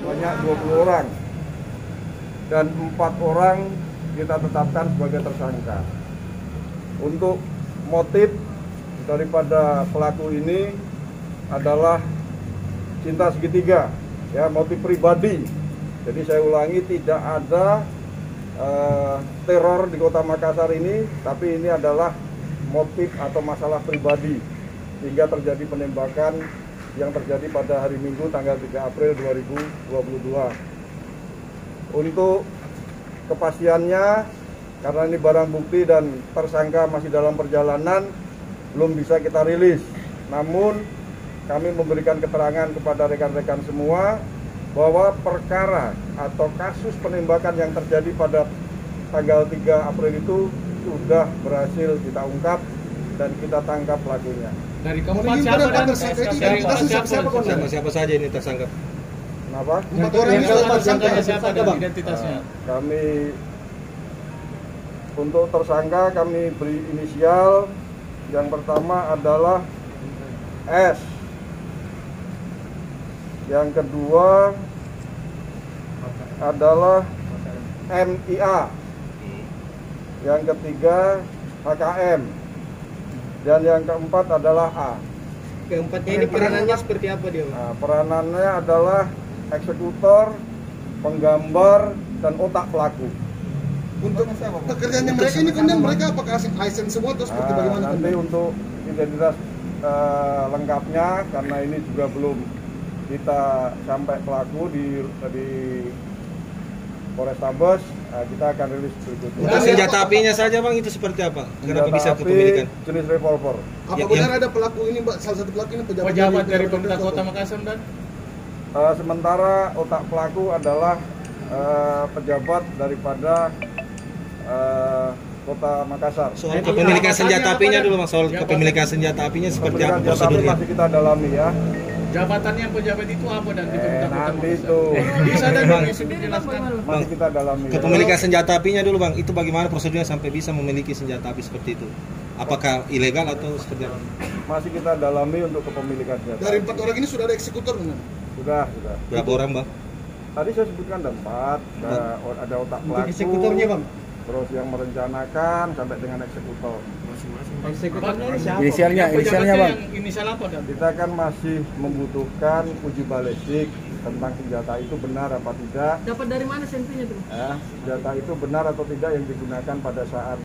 Banyak 20 orang. Dan 4 orang kita tetapkan sebagai tersangka. Untuk motif daripada pelaku ini adalah cinta segitiga, ya, motif pribadi. Jadi saya ulangi, tidak ada teror di Kota Makassar ini, tapi ini adalah motif atau masalah pribadi hingga terjadi penembakan yang terjadi pada hari Minggu tanggal 3 April 2022. Untuk kepastiannya, karena ini barang bukti dan tersangka masih dalam perjalanan, belum bisa kita rilis. Namun kami memberikan keterangan kepada rekan-rekan semua bahwa perkara atau kasus penembakan yang terjadi pada tanggal 3 April itu sudah berhasil kita ungkap dan kita tangkap pelakunya. Dari keempat siapa saja ini tersangka? Kenapa? 4 orang ini siapa dan identitasnya? Kami untuk tersangka kami beri inisial. Yang pertama adalah S. Yang kedua adalah MIA. Yang ketiga HKM. Dan yang keempat adalah A. Keempatnya ini peranannya seperti apa dia? Nah, peranannya adalah eksekutor, penggambar, dan otak pelaku. Untuk pekerjaannya mereka ini kemudian mereka apakah license semua atau seperti bagaimana? Nanti untuk identitas lengkapnya, karena ini juga belum kita sampai pelaku di Polrestabes, kita akan rilis berikutnya. Untuk senjata apinya saja bang, itu seperti apa? Kenapa bisa kepemilikan? Jenis revolver. Apa benar ada pelaku ini, Mbak? Salah satu pelaku ini pejabat dari pemerintah Kota Makassar dan? Sementara otak pelaku adalah pejabat daripada Kota Makassar. Soal kepemilikan senjata apinya dulu mas, soal kepemilikan senjata apinya seperti apa prosedurnya? Masih kita dalami ya. Jabatannya pejabat itu apa dan di pemerintah Kota Nanti Makassar? itu Bisa dan bisa dijelaskan. masih kita dalami. Kepemilikan senjata apinya dulu bang, itu bagaimana prosedurnya sampai bisa memiliki senjata api seperti itu? Apakah ilegal atau seperti apa? Masih kita dalami untuk kepemilikan senjata. Dari 4 orang ini sudah ada eksekutor benar? Sudah. Berapa orang bang? Tadi saya sebutkan ada 4, ada otak pelaku. Eksekutornya bang? Terus yang merencanakan sampai dengan eksekutor. Eksekutornya ini siapa? Inisialnya bang? Inisial apa dan? Kita kan masih membutuhkan uji balistik tentang senjata itu benar apa tidak. Dapat dari mana senpinya tuh? Senjata itu benar atau tidak yang digunakan pada saat